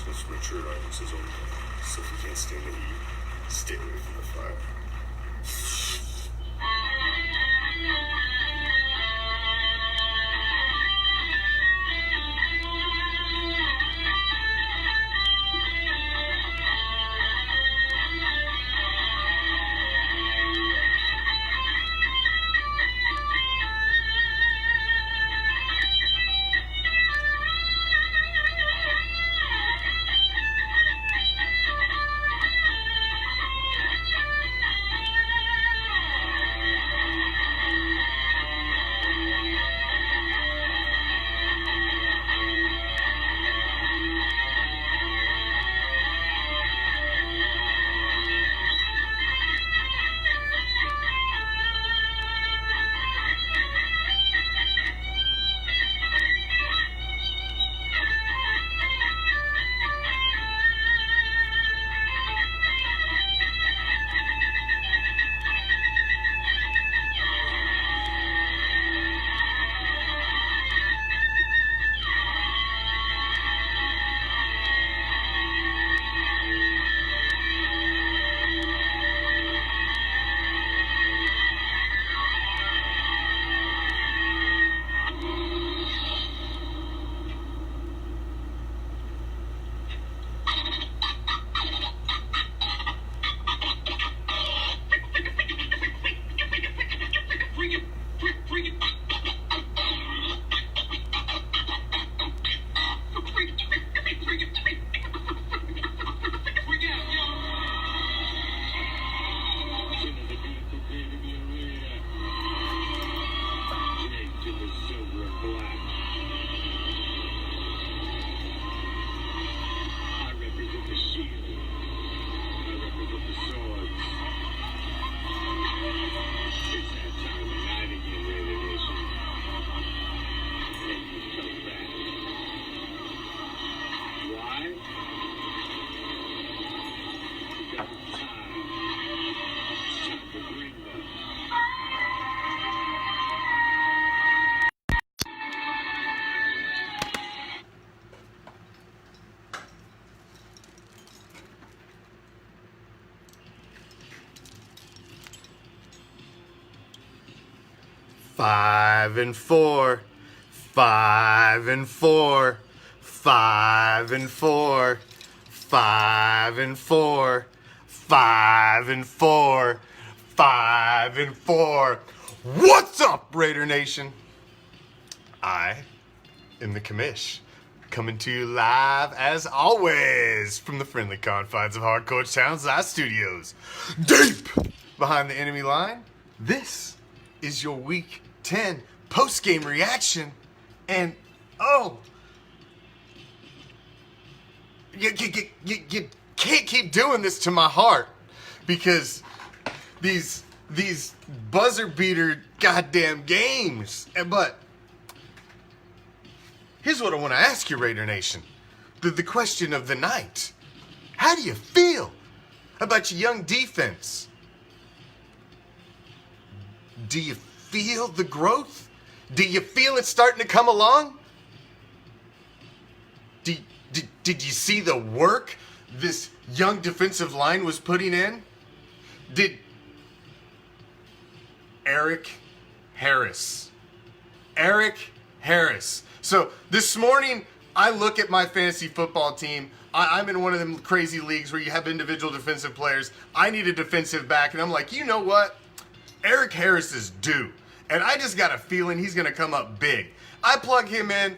reaction is mature audiences only. So if you can't stand the heat, stay away from the fire. Five and four, 5-4, 5-4, 5-4, 5-4, 5-4. What's up, Raider Nation? I am the Commish, coming to you live as always from the friendly confines of Hard Coach Town's Live Studios, deep behind the enemy line. This is your Week 10 post-game reaction, and you can't keep doing this to my heart, because these buzzer beater goddamn games. But here's what I want to ask you, Raider Nation. The question of the night: how do you feel about your young defense? Do you feel the growth? Do you feel it starting to come along? Did you see the work this young defensive line was putting in? Did Eric Harris. So this morning, I look at my fantasy football team. I'm in one of them crazy leagues where you have individual defensive players. I need a defensive back, and I'm like, you know what? Eric Harris is due, and I just got a feeling he's going to come up big. I plug him in.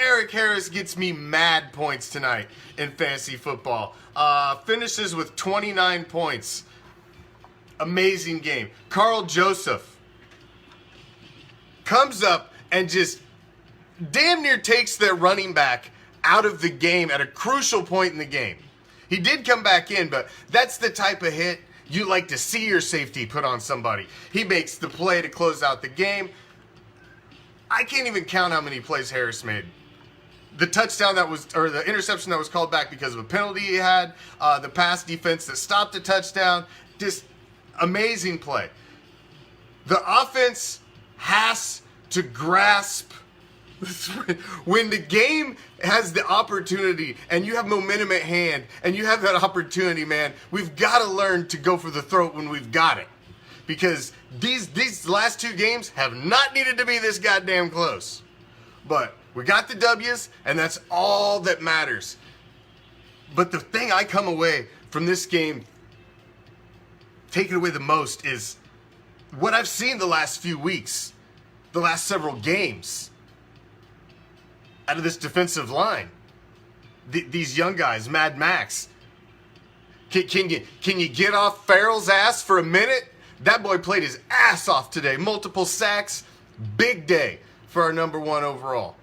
Eric Harris gets me mad points tonight in fantasy football. Finishes with 29 points. Amazing game. Carl Joseph comes up and just damn near takes their running back out of the game at a crucial point in the game. He did come back in, but that's the type of hit you like to see your safety put on somebody. He makes the play to close out the game. I can't even count how many plays Harris made. The touchdown the interception that was called back because of a penalty he had, the pass defense that stopped the touchdown, just amazing play. The offense has to grasp When the game has the opportunity and you have momentum at hand and you have that opportunity, man, we've got to learn to go for the throat when we've got it. Because these last 2 games have not needed to be this goddamn close. But we got the W's, and that's all that matters. But the thing I come away from this game taking away the most is what I've seen the last few weeks, the last several games out of this defensive line. These young guys, Mad Max. Can you get off Farrell's ass for a minute? That boy played his ass off today. Multiple sacks. Big day for our number 1 overall.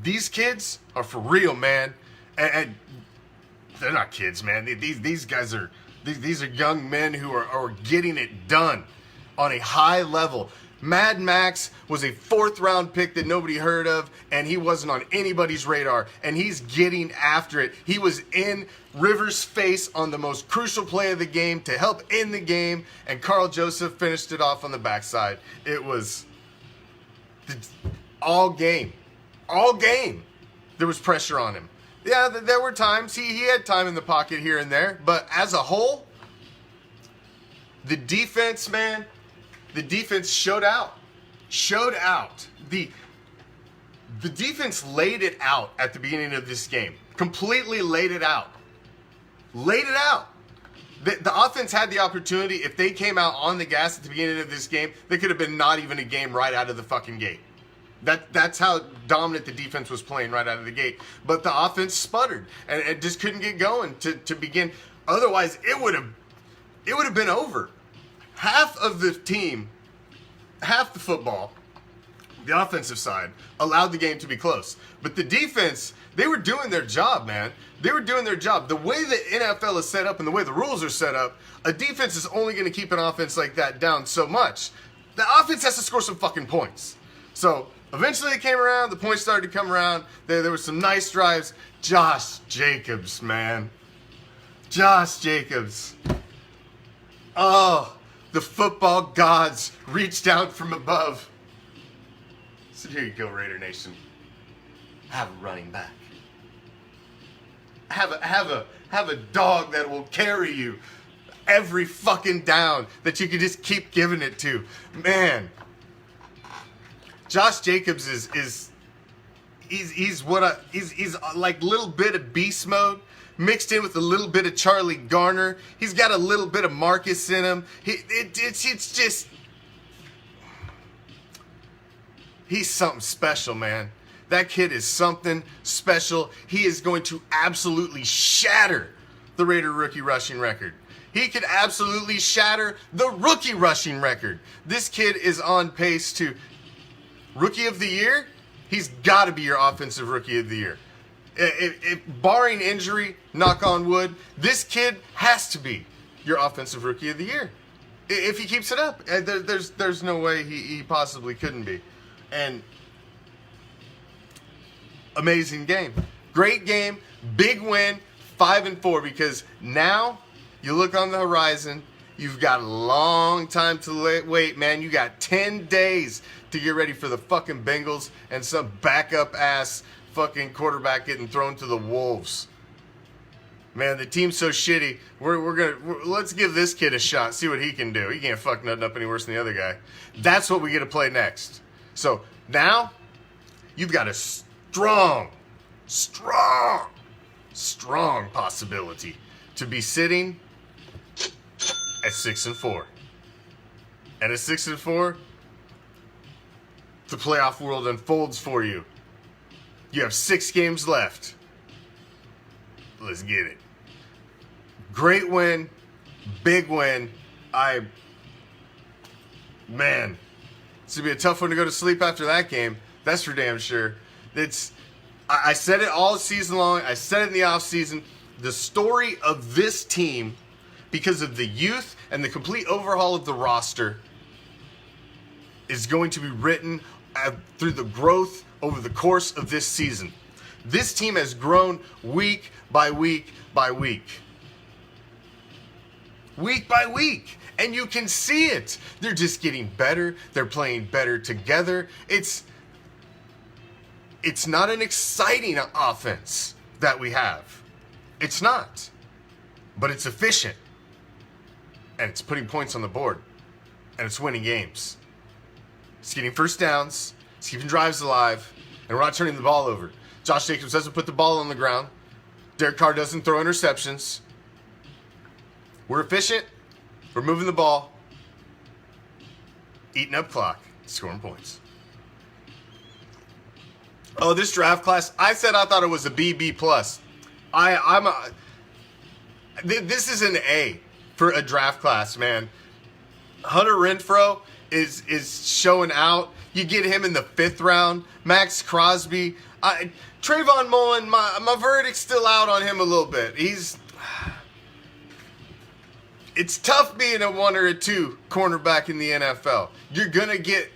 These kids are for real, man. And they're not kids, man. These guys are these are young men who are getting it done on a high level. Mad Max was a 4th round pick that nobody heard of, and he wasn't on anybody's radar, and he's getting after it. He was in Rivers' face on the most crucial play of the game to help end the game, and Carl Joseph finished it off on the backside. It was all game. All game. There was pressure on him. Yeah, there were times. He had time in the pocket here and there, but as a whole, the defense, man, the defense showed out. Showed out. The defense laid it out at the beginning of this game. Completely laid it out. Laid it out. The offense had the opportunity. If they came out on the gas at the beginning of this game, they could have been not even a game right out of the fucking gate. That's how dominant the defense was playing right out of the gate. But the offense sputtered and it just couldn't get going to begin. Otherwise, it would have been over. Half of the team, half the football, the offensive side, allowed the game to be close. But the defense, they were doing their job, man. They were doing their job. The way the NFL is set up and the way the rules are set up, a defense is only going to keep an offense like that down so much. The offense has to score some fucking points. So eventually it came around. The points started to come around. There were some nice drives. Josh Jacobs, man. Josh Jacobs. Oh, the football gods reached out from above. So here you go, Raider Nation. Have a running back. Have a dog that will carry you every fucking down that you can just keep giving it to. Man, Josh Jacobs is like a little bit of beast mode mixed in with a little bit of Charlie Garner. He's got a little bit of Marcus in him. It's just, he's something special, man. That kid is something special. He is going to absolutely shatter the Raider rookie rushing record. He could absolutely shatter the rookie rushing record. This kid is on pace to Rookie of the Year. He's got to be your offensive Rookie of the Year. If barring injury, knock on wood, this kid has to be your offensive Rookie of the Year. If he keeps it up, there's no way he possibly couldn't be. And amazing game. Great game. Big win. 5-4, because now you look on the horizon. You've got a long time to wait, man. You got 10 days to get ready for the fucking Bengals and some backup ass fucking quarterback getting thrown to the wolves. Man, the team's so shitty. Let's give this kid a shot. See what he can do. He can't fuck nothing up any worse than the other guy. That's what we get to play next. So now you've got a strong possibility to be sitting at 6-4. And at 6-4, the playoff world unfolds for you. You have 6 games left. Let's get it. Great win. Big win. Man, it's going to be a tough one to go to sleep after that game. That's for damn sure. I said it all season long. I said it in the offseason. The story of this team, because of the youth and the complete overhaul of the roster, is going to be written through the growth over the course of this season. This team has grown week by week by week. Week by week. And you can see it. They're just getting better. They're playing better together. It's not an exciting offense that we have. It's not. But it's efficient. And it's putting points on the board. And it's winning games. It's getting first downs. It's keeping drives alive. And we're not turning the ball over. Josh Jacobs doesn't put the ball on the ground. Derek Carr doesn't throw interceptions. We're efficient. We're moving the ball. Eating up clock. Scoring points. Oh, this draft class. I said I thought it was a B+. This is an A for a draft class, man. Hunter Renfrow is showing out. You get him in the 5th round. Max Crosby. Trayvon Mullen, my verdict's still out on him a little bit. It's tough being a 1 or a 2 cornerback in the NFL. You're gonna get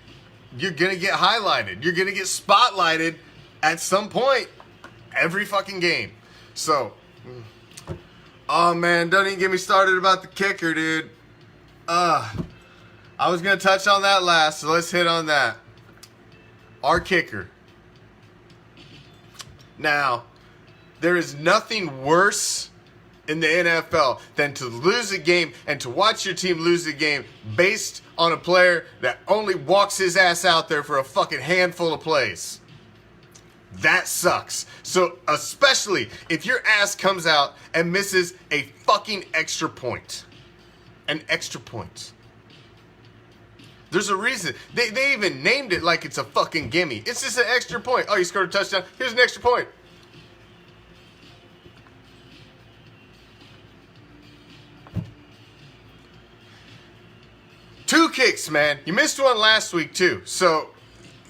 highlighted. You're gonna get spotlighted at some point every fucking game. So, oh man, don't even get me started about the kicker, dude. I was gonna touch on that last, so let's hit on that. Our kicker. Now, there is nothing worse in the NFL than to lose a game and to watch your team lose a game based on a player that only walks his ass out there for a fucking handful of plays. That sucks. So, especially if your ass comes out and misses a fucking extra point. An extra point. There's a reason. They even named it like it's a fucking gimme. It's just an extra point. Oh, you scored a touchdown. Here's an extra point. Two kicks, man. You missed one last week, too. So,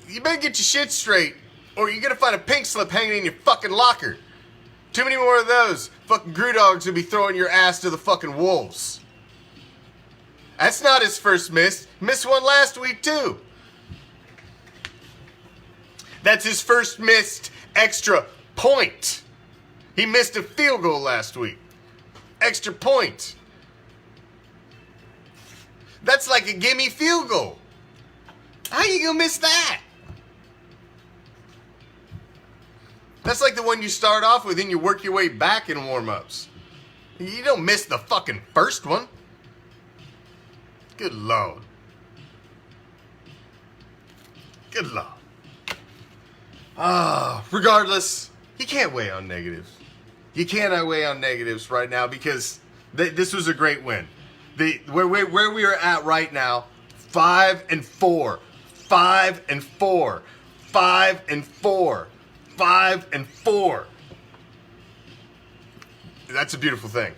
you better get your shit straight, or you're going to find a pink slip hanging in your fucking locker. Too many more of those. Fucking Grew Dogs will be throwing your ass to the fucking wolves. That's not his first miss. Missed one last week, too. That's his first missed extra point. He missed a field goal last week. Extra point. That's like a gimme field goal. How you gonna miss that? That's like the one you start off with and you work your way back in warm-ups. You don't miss the fucking first one. Good Lord. Good Lord. Regardless, you can't weigh on negatives. You cannot weigh on negatives right now because this was a great win. Where we are at right now, 5-4, 5-4, 5-4, 5-4. That's a beautiful thing.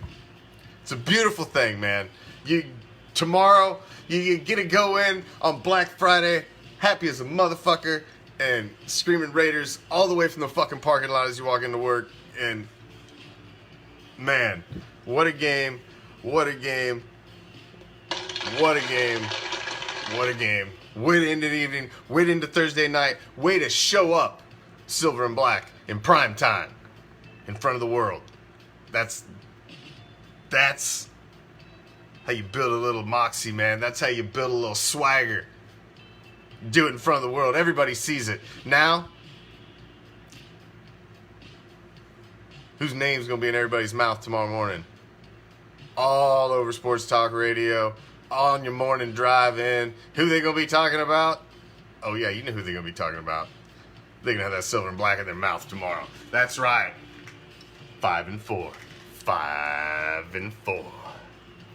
It's a beautiful thing, man. Tomorrow, you get to go in on Black Friday, happy as a motherfucker, and screaming Raiders all the way from the fucking parking lot as you walk into work. And, man, what a game. What a game. What a game. What a game. Way to end the evening. Way to end the Thursday night. Way to show up silver and black in prime time in front of the world. That's how you build a little moxie, man. That's how you build a little swagger. Do it in front of the world. Everybody sees it. Now, whose name's going to be in everybody's mouth tomorrow morning? All over Sports Talk Radio, on your morning drive in. Who they going to be talking about? Oh, yeah, you know who they're going to be talking about. They're going to have that silver and black in their mouth tomorrow. That's right. 5-4. 5-4.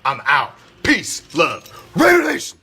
I'm out. Peace, love, Raider Nation.